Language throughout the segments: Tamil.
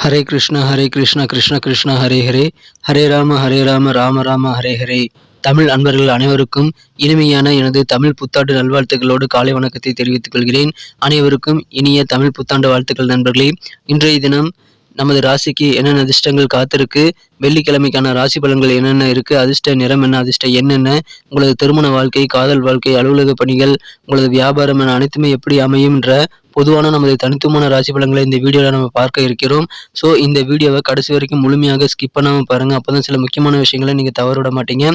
ஹரே கிருஷ்ணா கிருஷ்ண கிருஷ்ண ஹரே ஹரே, ஹரே ராம ராம ராம ஹரே ஹரே. தமிழ் அன்பர்கள் அனைவருக்கும் இனிமையான எனது தமிழ் புத்தாண்டு நல்வாழ்த்துக்களோடு காலை வணக்கத்தை தெரிவித்துக் கொள்கிறேன். அனைவருக்கும் இனிய தமிழ் புத்தாண்டு வாழ்த்துக்கள் நண்பர்களே. இன்றைய தினம் நமது ராசிக்கு என்னென்ன அதிர்ஷ்டங்கள் காத்திருக்கு, வெள்ளிக்கிழமைக்கான ராசி பலன்கள் என்னென்ன இருக்கு, அதிர்ஷ்ட நிறம் என்ன, அதிர்ஷ்ட என்னென்ன, உங்களது திருமண வாழ்க்கை, காதல் வாழ்க்கை, அலுவலக பணிகள், உங்களது வியாபாரம் என அனைத்துமே எப்படி அமையும் என்ற பொதுவான நமது தனித்துவமான ராசி பலன்களை இந்த வீடியோவில் நம்ம பார்க்க இருக்கிறோம். ஸோ இந்த வீடியோவை கடைசி வரைக்கும் முழுமையாக ஸ்கிப் பண்ணாமல் பாருங்கள். அப்போ தான் சில முக்கியமான விஷயங்களை நீங்கள் தவற விட மாட்டீங்க.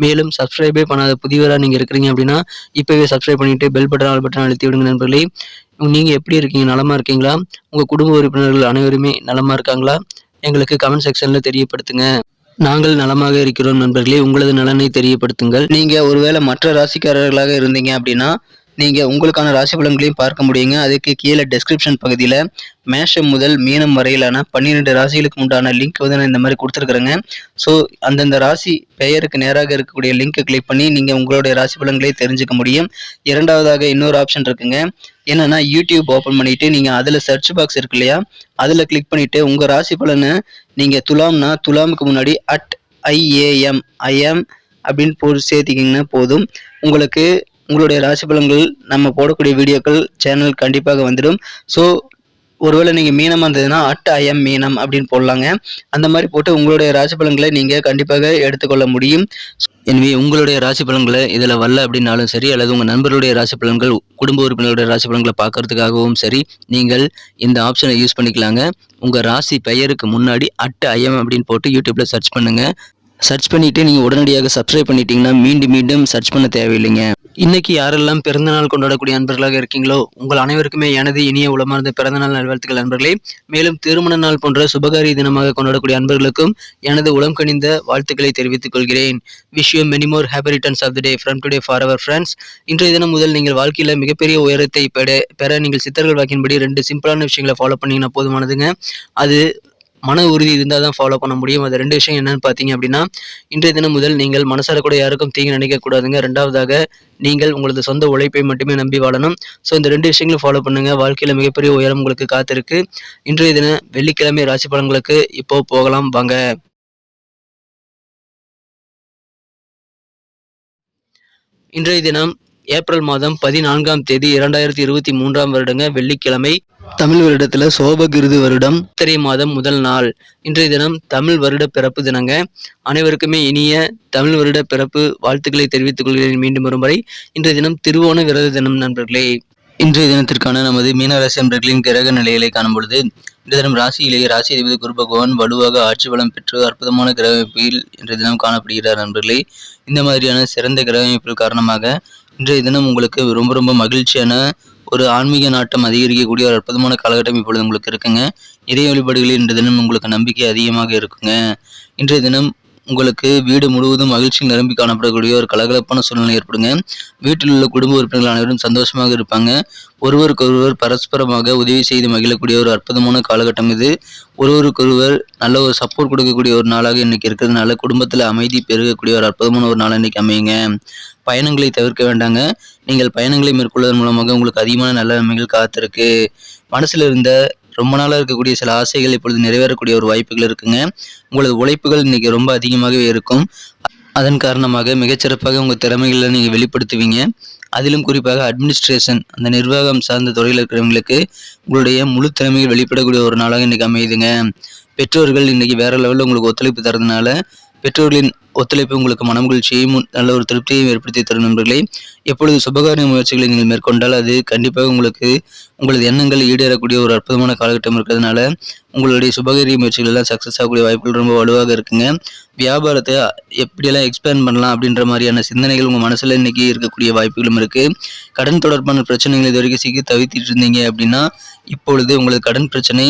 மேலும் சப்ஸ்கிரைபே பண்ணாத புதியவராக நீங்கள் இருக்கிறீங்க அப்படின்னா இப்போவே சப்ஸ்கிரைப் பண்ணிவிட்டு பெல் பட்டன் ஆல் பட்டன் அழுத்தி விடுங்க நண்பர்களே. நீங்கள் எப்படி இருக்கீங்க, நலமாக இருக்கீங்களா? உங்கள் குடும்ப உறுப்பினர்கள் அனைவருமே நலமாக இருக்காங்களா? எங்களுக்கு கமெண்ட் செக்ஷனில் தெரியப்படுத்துங்க. நாங்கள் நலமாக இருக்கிறோம் நண்பர்களே. உங்களது நலனை தெரியப்படுத்துங்கள். நீங்கள் ஒருவேளை மற்ற ராசிக்காரர்களாக இருந்தீங்க அப்படின்னா நீங்கள் உங்களுக்கான ராசி பலன்களையும் பார்க்க முடியுங்க. அதுக்கு கீழே டெஸ்கிரிப்ஷன் பகுதியில் மேஷம் முதல் மீனம் வரையிலான 12 ராசிகளுக்கு உண்டான லிங்க் வந்து நான் இந்த மாதிரி கொடுத்துருக்குறேங்க. ஸோ அந்தந்த ராசி பெயருக்கு நேராக இருக்கக்கூடிய லிங்கை கிளிக் பண்ணி நீங்கள் உங்களுடைய ராசி பலன்களை தெரிஞ்சுக்க முடியும். இரண்டாவதாக இன்னொரு ஆப்ஷன் இருக்குங்க. என்னன்னா யூடியூப் ஓப்பன் பண்ணிட்டு நீங்கள் அதில் சர்ச் பாக்ஸ் இருக்கு இல்லையா, அதில் கிளிக் பண்ணிட்டு உங்கள் ராசி பலனை நீங்கள் துலாம்னா துலாமுக்கு முன்னாடி @IAM அப்படின்னு போட்டு சேர்த்திக்கிங்கன்னா போதும். உங்களுக்கு உங்களுடைய ராசி பலன்கள் நம்ம போடக்கூடிய வீடியோக்கள் சேனல் கண்டிப்பாக வந்துடும். ஸோ ஒருவேளை நீங்கள் மீனமாக இருந்ததுன்னா @IM மீனம் அப்படின்னு போடலாங்க. அந்த மாதிரி போட்டு உங்களுடைய ராசி பலன்களை நீங்கள் கண்டிப்பாக எடுத்துக்கொள்ள முடியும். எனவே உங்களுடைய ராசி பலன்களை இதில் வரல அப்படின்னாலும் சரி, அல்லது உங்கள் நண்பர்களுடைய ராசி பலன்கள், குடும்ப உறுப்பினர்களுடைய ராசி பலன்களை பார்க்கறதுக்காகவும் சரி, நீங்கள் இந்த ஆப்ஷனை யூஸ் பண்ணிக்கலாங்க. உங்கள் ராசி பெயருக்கு முன்னாடி @IM அப்படின்னு போட்டு யூடியூப்பில் சர்ச் பண்ணுங்கள். சர்ச் பண்ணிவிட்டு நீங்கள் உடனடியாக சப்ஸ்கிரைப் பண்ணிட்டீங்கன்னா மீண்டும் சர்ச் பண்ண தேவையில்லைங்க. இன்னைக்கு யாரெல்லாம் பிறந்தநாள் கொண்டாடக்கூடிய நண்பர்களாக இருக்கீங்களோ உங்கள் அனைவருக்குமே எனது இனிய உளமார்ந்த பிறந்தநாள் நல்வாழ்த்துக்கள் நண்பர்களே. மேலும் திருமண நாள் போன்ற சுபகாரிய தினமாக கொண்டாடக்கூடிய அன்பர்களுக்கும் எனது உளம் கனிந்த வாழ்த்துக்களை தெரிவித்துக் கொள்கிறேன். Wish you many more happy returns of the day from today for our friends. இன்றைய தினம் முதல் நீங்கள் வாழ்க்கையில் மிகப்பெரிய உயரத்தை பெற நீங்கள் சித்தர்கள் வாக்கின்படி 2 சிம்பிளான விஷயங்களை ஃபாலோ பண்ணீங்கன்னா போதுமானதுங்க. அது மன உறுதி இருந்தால் தான் ஃபாலோ பண்ண முடியும். அது 2 விஷயம் என்னன்னு பார்த்தீங்க அப்படின்னா, இன்றைய தினம் முதல் நீங்கள் மனசார கூட யாருக்கும் தீங்கு நினைக்கக்கூடாதுங்க. ரெண்டாவதாக நீங்கள் உங்களது சொந்த உழைப்பை மட்டுமே நம்பி வாழணும். ஸோ இந்த 2 விஷயங்களும் ஃபாலோ பண்ணுங்க. வாழ்க்கையில் மிகப்பெரிய உயரம் உங்களுக்கு காத்திருக்கு. இன்றைய தினம் வெள்ளிக்கிழமை ராசி பலன்களுக்கு இப்போ போகலாம் வாங்க. இன்றைய தினம் ஏப்ரல் மாதம் 14ஆம் தேதி 2023ஆம் வருடங்க, வெள்ளிக்கிழமை. தமிழ் வருடத்துல சோபகிருது வருடம் சித்திரை மாதம் முதல் நாள். இன்றைய தினம் தமிழ் வருட பிறப்பு தினங்க. அனைவருக்குமே இனிய தமிழ் வருட பிறப்பு வாழ்த்துக்களை தெரிவித்துக் கொள்கிறேன் மீண்டும் ஒரு முறை. இன்றைய தினம் திருவோண விரத தினம் நண்பர்களே. இன்றைய தினத்திற்கான நமது மீனராசி நண்பர்களின் கிரக நிலைகளை காணும் பொழுது, இன்றைய தினம் ராசியிலேயே ராசி அதிபதி குரு பகவான் வலுவாக ஆட்சி பலம் பெற்று அற்புதமான கிரக அமைப்பில் இன்றைய தினம் காணப்படுகிறார் நண்பர்களே. இந்த மாதிரியான சிறந்த கிரக அமைப்பில் காரணமாக இன்றைய தினம் உங்களுக்கு ரொம்ப மகிழ்ச்சியான ஒரு ஆன்மீக நாட்டம் அதிகரிக்கக்கூடிய ஒரு அற்புதமான காலகட்டம் இப்பொழுது உங்களுக்கு இருக்குங்க. இறை வழிபாடுகளில் இன்றைய தினம் உங்களுக்கு நம்பிக்கை அதிகமாக இருக்குங்க. இன்றைய தினம் உங்களுக்கு வீடு முழுவதும் மகிழ்ச்சியில் நிரம்பி காணப்படக்கூடிய ஒரு கலகலப்பான சூழ்நிலை ஏற்படுங்க. வீட்டில் உள்ள குடும்ப உறுப்பினர்கள் அனைவரும் சந்தோஷமாக இருப்பாங்க. ஒருவருக்கொருவர் பரஸ்பரமாக உதவி செய்து மகிழக்கூடிய ஒரு அற்புதமான காலகட்டம் இது. ஒருவருக்கொருவர் நல்ல ஒரு சப்போர்ட் கொடுக்கக்கூடிய ஒரு நாளாக இன்னைக்கு இருக்கிறதுனால குடும்பத்தில் அமைதி பெருகக்கூடிய ஒரு அற்புதமான ஒரு நாள் இன்னைக்கு அமையுங்க. பயணங்களை தவிர்க்க வேண்டாங்க. நீங்கள் பயணங்களை மேற்கொள்வதன் மூலமாக உங்களுக்கு அதிகமான நல்ல நன்மைகள் காத்திருக்கு. மனசுல இருந்த ரொம்ப நாளாக இருக்கக்கூடிய சில ஆசைகள் இப்பொழுது நிறைவேறக்கூடிய ஒரு வாய்ப்புகள் இருக்குங்க. உங்களது உழைப்புகள் இன்னைக்கு ரொம்ப அதிகமாகவே இருக்கும். அதன் காரணமாக மிகச்சிறப்பாக உங்கள் திறமைகளை நீங்கள் வெளிப்படுத்துவீங்க. அதிலும் குறிப்பாக அட்மினிஸ்ட்ரேஷன், அந்த நிர்வாகம் சார்ந்த துறையில் இருக்கிறவங்களுக்கு உங்களுடைய முழு திறமைகள் வெளிப்படக்கூடிய ஒரு நாளாக இன்னைக்கு அமையுதுங்க. பெற்றோர்கள் இன்னைக்கு வேற லெவலில் உங்களுக்கு ஒத்துழைப்பு தரதுனால பெற்றோர்களின் ஒத்துழைப்பு உங்களுக்கு மனமகிழ்ச்சியையும் நல்ல ஒரு திருப்தியையும் ஏற்படுத்தி தரும் நண்பர்களே. எப்பொழுது சுபகாரிய முயற்சிகளை நீங்கள் மேற்கொண்டால் அது கண்டிப்பாக உங்களுக்கு உங்களது எண்ணங்கள் ஈடேறக்கூடிய ஒரு அற்புதமான காலகட்டம் இருக்கிறதுனால உங்களுடைய சுபகாரிய முயற்சிகள் எல்லாம் சக்ஸஸ் ஆகக்கூடிய வாய்ப்புகள் ரொம்ப வலுவாக இருக்குங்க. வியாபாரத்தை எப்படியெல்லாம் எக்ஸ்பேண்ட் பண்ணலாம் அப்படின்ற மாதிரியான சிந்தனைகள் உங்கள் மனசில் இன்னைக்கு இருக்கக்கூடிய வாய்ப்புகளும் இருக்குது. கடன் தொடர்பான பிரச்சனைகள் இது வரைக்கும் சிக்கி தவித்திட்டு இருந்தீங்க அப்படின்னா இப்பொழுது உங்களது கடன் பிரச்சனை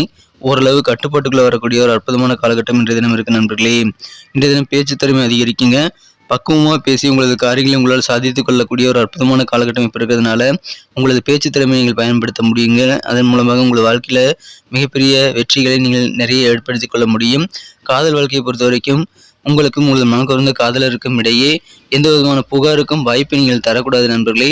ஓரளவு கட்டுப்பாட்டுக்குள்ள வரக்கூடிய ஒரு அற்புதமான காலகட்டம் இன்றைய தினம் இருக்கு நண்பர்களே. இன்றைய தினம் பேச்சு திறமை அதிகரிக்குங்க. பக்குவமாக பேசி உங்களது காரியங்களை உங்களால் சாதித்துக் கொள்ளக்கூடிய ஒரு அற்புதமான காலகட்டம் இப்போ இருக்கிறதுனால உங்களது பேச்சு திறமையை நீங்கள் பயன்படுத்த முடியுங்க. அதன் மூலமாக உங்களது வாழ்க்கையில் மிகப்பெரிய வெற்றிகளை நீங்கள் நிறைய ஏற்படுத்திக் கொள்ள முடியும். காதல் வாழ்க்கையை பொறுத்த வரைக்கும் உங்களுக்கும் உங்களது மனக்குறந்த காதலருக்கும் இடையே எந்த விதமான புகாருக்கும் வாய்ப்பை நீங்கள் தரக்கூடாது நண்பர்களே.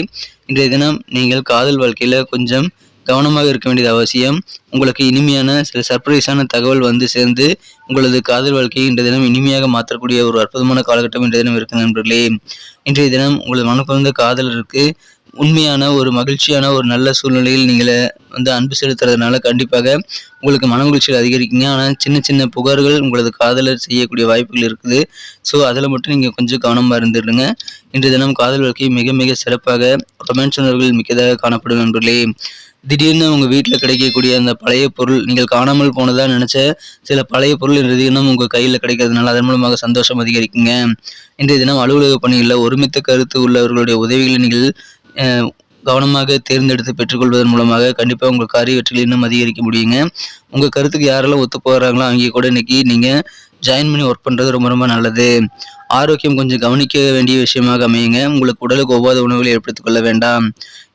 இன்றைய தினம் நீங்கள் காதல் வாழ்க்கையில் கொஞ்சம் கவனமாக இருக்க வேண்டியது அவசியம். உங்களுக்கு இனிமையான சில சர்ப்ரைஸான தகவல் வந்து சேர்ந்து உங்களது காதல் வாழ்க்கையை இன்றைய தினம் இனிமையாக மாற்றக்கூடிய ஒரு அற்புதமான காலகட்டம் இன்றைய தினம் இருக்கு நண்பர்களே. இன்றைய தினம் உங்களது மனக்குழந்த காதலருக்கு உண்மையான ஒரு மகிழ்ச்சியான ஒரு நல்ல சூழ்நிலையில் நீங்கள் வந்து அன்பு செலுத்துறதுனால கண்டிப்பாக உங்களுக்கு மன மகிழ்ச்சிகள் அதிகரிக்குங்க. ஆனால் சின்ன சின்ன புகார்கள் உங்களது காதலர் செய்யக்கூடிய வாய்ப்புகள் இருக்குது. ஸோ அதில் மட்டும் நீங்கள் கொஞ்சம் கவனமாக இருந்துடுங்க. இன்றைய தினம் காதல் வாழ்க்கை மிக மிக சிறப்பாக ரொமான்ஸ் உணர்வுகள் மிக்கதாக காணப்படும் நண்பர்களே. திடீர்னு உங்கள் வீட்டில் கிடைக்கக்கூடிய அந்த பழைய பொருள், நீங்கள் காணாமல் போனதாக நினச்ச சில பழைய பொருள் இன்றைய தினம் உங்கள் கையில் கிடைக்கிறதுனால அதன் மூலமாக சந்தோஷம் அதிகரிக்குங்க. இன்றைய தினம் அலுவலக பணிகளில் ஒருமித்த கருத்து உள்ளவர்களுடைய உதவிகளை நீங்கள் கவனமாக தேர்ந்தெடுத்து பெற்றுக்கொள்வதன் மூலமாக கண்டிப்பாக உங்கள் காரிய வெற்றிகளை இன்னும் அதிகரிக்க முடியுங்க. உங்கள் கருத்துக்கு யாரெல்லாம் ஒத்து போகிறாங்களோ அங்கே கூட இன்னைக்கு நீங்கள் ஜாயின் பண்ணி ஒர்க் பண்ணுறது ரொம்ப ரொம்ப நல்லது. ஆரோக்கியம் கொஞ்சம் கவனிக்க வேண்டிய விஷயமாக அமையுங்க. உங்களுக்கு உடலுக்கு ஒவ்வாத உணவுகளை ஏற்படுத்திக் கொள்ள வேண்டாம்.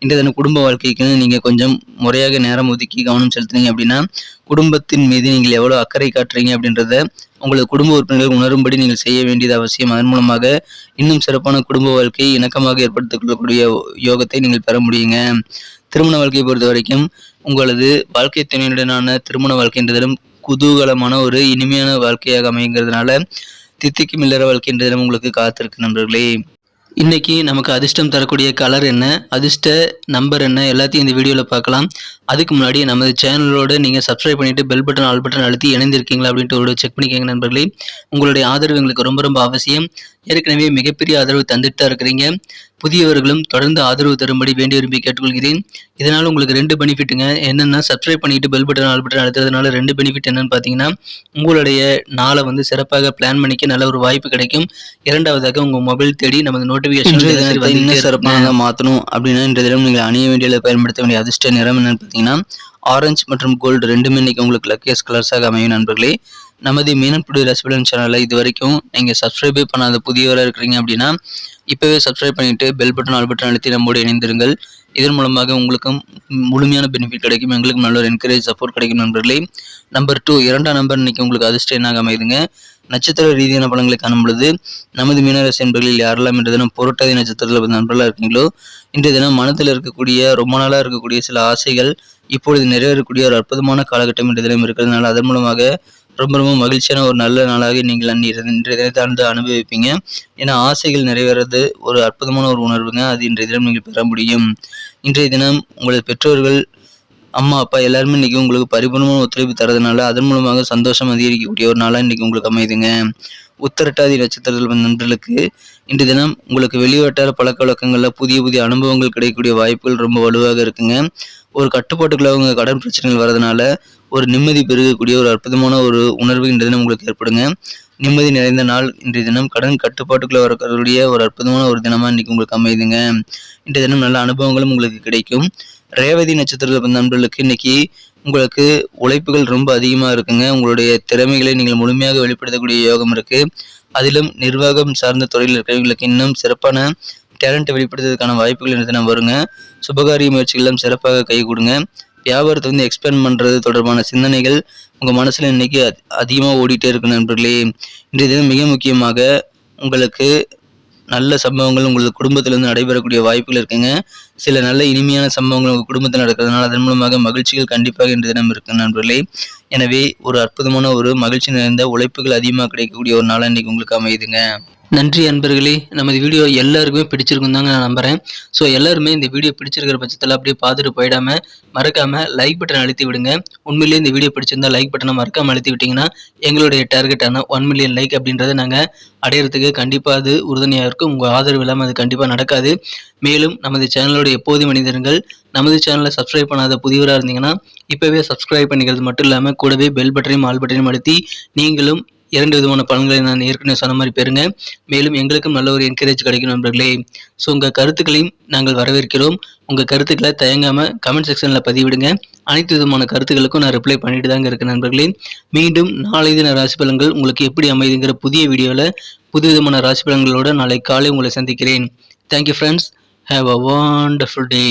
இன்றைய தினம் குடும்ப வாழ்க்கைக்கு நீங்கள் கொஞ்சம் முறையாக நேரம் ஒதுக்கி கவனம் செலுத்துனீங்க அப்படின்னா குடும்பத்தின் மீது நீங்கள் எவ்வளோ அக்கறை காட்டுறீங்க அப்படின்றத உங்களது குடும்ப உறுப்பினர்கள் உணரும்படி நீங்கள் செய்ய வேண்டியது அவசியம். அதன் மூலமாக இன்னும் சிறப்பான குடும்ப வாழ்க்கையை இணக்கமாக ஏற்படுத்திக் கொள்ளக்கூடிய யோகத்தை நீங்கள் பெற முடியுங்க. திருமண வாழ்க்கையை பொறுத்த வரைக்கும் உங்களது வாழ்க்கை துணையுடனான திருமண வாழ்க்கைன்றதிலும் குதூகலமான ஒரு இனிமையான வாழ்க்கையாக அமைங்கிறதுனால தித்திக்கும் இல்லற வாழ்க்கை என்ற தினம் உங்களுக்கு காத்திருக்கு நண்பர்களே. இன்னைக்கு நமக்கு அதிர்ஷ்டம் தரக்கூடிய கலர் என்ன, அதிர்ஷ்ட நம்பர் என்ன, எல்லாத்தையும் இந்த வீடியோவில் பார்க்கலாம். அதுக்கு முன்னாடி நமது சேனலோட நீங்கள் சப்ஸ்கிரைப் பண்ணிவிட்டு பெல் பட்டன் ஆல் பட்டன் அழுத்தி இணைந்திருக்கீங்களா அப்படின்ட்டு ஒரு செக் பண்ணிக்கோங்க நண்பர்களே. உங்களுடைய ஆதரவு எங்களுக்கு ரொம்ப ரொம்ப அவசியம். ஏற்கனவே மிகப்பெரிய ஆதரவு தந்துட்டு தான் இருக்கிறீங்க. புதியவர்களும் தொடர்ந்து ஆதரவு தரும்படி வேண்டி விரும்பி கேட்டுக்கொள்கிறேன். இதனால் உங்களுக்கு 2 பெனிஃபிட்டுங்க. என்னென்னா சப்ஸ்கிரைப் பண்ணிட்டு பெல் பட்டன் ஆல் பட்டன் அழுத்துறதுனால 2 பெனிஃபிட் என்னன்னு பார்த்தீங்கன்னா உங்களுடைய நாளை வந்து சிறப்பாக பிளான் பண்ணிக்க நல்ல ஒரு வாய்ப்பு கிடைக்கும். இரண்டாவதாக உங்கள் மொபைல் தேடி நமது நோட்டிஃபிகேஷன் இன்னும் சிறப்பாக மாற்றணும் அப்படின்னா இன்றைய தினம் நீங்கள் அணிய வேண்டிய பயன்படுத்த வேண்டிய அதிர்ஷ்ட நிறம் என்னன்னு பார்த்தீங்கன்னா ஆரஞ்சு மற்றும் கோல்டு ரெண்டுமே இன்னைக்கு உங்களுக்கு லக்கியஸ்ட் கலர்ஸாக அமையும் நண்பர்களே. நமது மீனன்புடி ரசிபலன் சேனலை இது வரைக்கும் நீங்கள் சப்ஸ்கிரைபே பண்ணாத புதியவராக இருக்கிறீங்க அப்படின்னா இப்போவே சப்ஸ்கிரைப் பண்ணிவிட்டு பெல் பட்டன் ஆல் பட்டன் அழுத்தி நம்மோடு இணைந்திருங்கள். இதன் மூலமாக உங்களுக்கும் முழுமையான பெனிஃபிட் கிடைக்கும், எங்களுக்கும் நல்ல ஒரு என்கரேஜ் சப்போர்ட் கிடைக்கும் நண்பர்களே. நம்பர் 2 2ஆம் நம்பர் இன்னைக்கு உங்களுக்கு அதிர்ஷ்டம் என்னாக அமைதுங்க. நட்சத்திர ரீதியான பலன்களை காணும் பொழுது நமது மீனராசி நண்பர்களில் யாரெல்லாம் இன்றைய தினம் புரட்டாதி நட்சத்திரத்தில் நண்பர்களாக இருக்கீங்களோ இன்றைய தினம் மனத்தில் இருக்கக்கூடிய ரொம்ப நாளாக இருக்கக்கூடிய சில ஆசைகள் இப்பொழுது நிறைவேறக்கூடிய ஒரு அற்புதமான காலகட்டம் இன்றைய தினம் இருக்கிறதுனால அதன் மூலமாக ரொம்ப ரொம்ப மகிழ்ச்சியான ஒரு நல்ல நாளாக நீங்கள் இன்றைய தினத்தை அனுபவிப்பீங்க. ஏன்னா ஆசைகள் நிறைவேறது ஒரு அற்புதமான ஒரு உணர்வுங்க. அது இன்றைய தினம் நீங்கள் பெற முடியும். இன்றைய தினம் உங்களது பெற்றோர்கள் அம்மா அப்பா எல்லாருமே இன்னைக்கு உங்களுக்கு பரிபூர்ணமான ஒத்துழைப்பு தரதுனால அதன் மூலமாக சந்தோஷம் அதிகரிக்கக்கூடிய ஒரு நாளாக இன்னைக்கு உங்களுக்கு அமைதுங்க. உத்திரட்டாதி நட்சத்திரத்தில் நண்பர்களுக்கு இன்றைய தினம் உங்களுக்கு வெளிவட்டார பழக்க வழக்கங்களில் புதிய புதிய அனுபவங்கள் கிடைக்கக்கூடிய வாய்ப்புகள் ரொம்ப வலுவாக இருக்குங்க. ஒரு கட்டுப்பாட்டுக்குள்ள அவங்க கடன் பிரச்சனைகள் வர்றதுனால ஒரு நிம்மதி பெருகக்கூடிய ஒரு அற்புதமான ஒரு உணர்வு இன்றைய தினம் உங்களுக்கு ஏற்படுங்க. நிம்மதி நிறைந்த நாள் இன்றைய தினம். கடன் கட்டுப்பாட்டுக்குள்ள வரக்கூடிய ஒரு அற்புதமான ஒரு தினமா இன்னைக்கு உங்களுக்கு அமைதுங்க. இன்றைய தினம் நல்ல அனுபவங்களும் உங்களுக்கு கிடைக்கும். ரேவதி நட்சத்திர நண்பர்களுக்கு இன்னைக்கு உங்களுக்கு உழைப்புகள் ரொம்ப அதிகமாக இருக்குங்க. உங்களுடைய திறமைகளை நீங்கள் முழுமையாக வெளிப்படுத்தக்கூடிய யோகம் இருக்கு. அதிலும் நிர்வாகம் சார்ந்த துறையில் இருக்கிறவங்களுக்கு இன்னும் சிறப்பான டேலண்ட் வெளிப்படுத்துறதுக்கான வாய்ப்புகள் இந்த தினம் வருங்க. சுபகாரிய முயற்சிகளும் சிறப்பாக கை கொடுங்க. வியாபாரத்தை வந்து எக்ஸ்பேண்ட் பண்ணுறது தொடர்பான சிந்தனைகள் உங்கள் மனசில் இன்னைக்கு அதிகமாக ஓடிட்டே இருக்கு நண்பர்களே. இன்றைய தினம் மிக முக்கியமாக உங்களுக்கு நல்ல சம்பவங்கள் உங்களது குடும்பத்திலிருந்து நடைபெறக்கூடிய வாய்ப்புகள் இருக்குங்க. சில நல்ல இனிமையான சம்பவங்கள் உங்கள் குடும்பத்தில் நடக்கிறதுனால அதன் மூலமாக மகிழ்ச்சிகள் கண்டிப்பாக இன்றைய தினம் இருக்கு நண்பர்களே. எனவே ஒரு அற்புதமான ஒரு மகிழ்ச்சி நிறைந்த உழைப்புகள் அதிகமாக கிடைக்கக்கூடிய ஒரு நாளாக இன்னைக்கு உங்களுக்கு அமையுதுங்க. நன்றி அன்பர்களே. நமது வீடியோ எல்லாருக்குமே பிடிச்சிருக்கும் தாங்க நான் நம்புகிறேன். ஸோ எல்லாருமே இந்த வீடியோ பிடிச்சிருக்கிற பட்சத்தில் அப்படியே பார்த்துட்டு போயிடாமல் மறக்காமல் லைக் பட்டன் அழுத்தி விடுங்க. உண்மையிலேயே இந்த வீடியோ பிடிச்சிருந்தா லைக் பட்டனை மறக்காமல் அழுத்தி விட்டிங்கன்னா எங்களுடைய டார்கெட்டான 1 மில்லியன் லைக் அப்படின்றத நாங்கள் அடையிறதுக்கு கண்டிப்பாக அது உறுதுணையாக இருக்கும். உங்கள் ஆதரவு இல்லாமல் அது கண்டிப்பாக நடக்காது. மேலும் நமது சேனலோட எப்போதும் மனிதர்கள் நமது சேனலை சப்ஸ்கிரைப் பண்ணாத புதியவராக இருந்தீங்கன்னா இப்போவே சப்ஸ்கிரைப் பண்ணிக்கிறது மட்டும் இல்லாமல் கூடவே பெல் பட்டனையும் ஆல் பட்டனையும் அழுத்தி நீங்களும் 2 விதமான பலன்களை நான் ஏற்கனவே சொன்ன மாதிரி பெறுங்க. மேலும் எங்களுக்கும் நல்ல ஒரு என்கரேஜ் கிடைக்கும் நண்பர்களே. ஸோ உங்கள் கருத்துக்களையும் நாங்கள் வரவேற்கிறோம். உங்கள் கருத்துக்களை தயங்காமல் கமெண்ட் செக்ஷனில் பதிவிடுங்க. அனைத்து விதமான கருத்துக்களுக்கும் நான் ரிப்ளை பண்ணிட்டு தாங்க இருக்கேன் நண்பர்களே. மீண்டும் நாளை தின ராசி பலன்கள் உங்களுக்கு எப்படி அமைதுங்கிற புதிய வீடியோவில் புது விதமான ராசி பலன்களோடு நாளை காலை உங்களை சந்திக்கிறேன். Thank you friends. Have a wonderful day.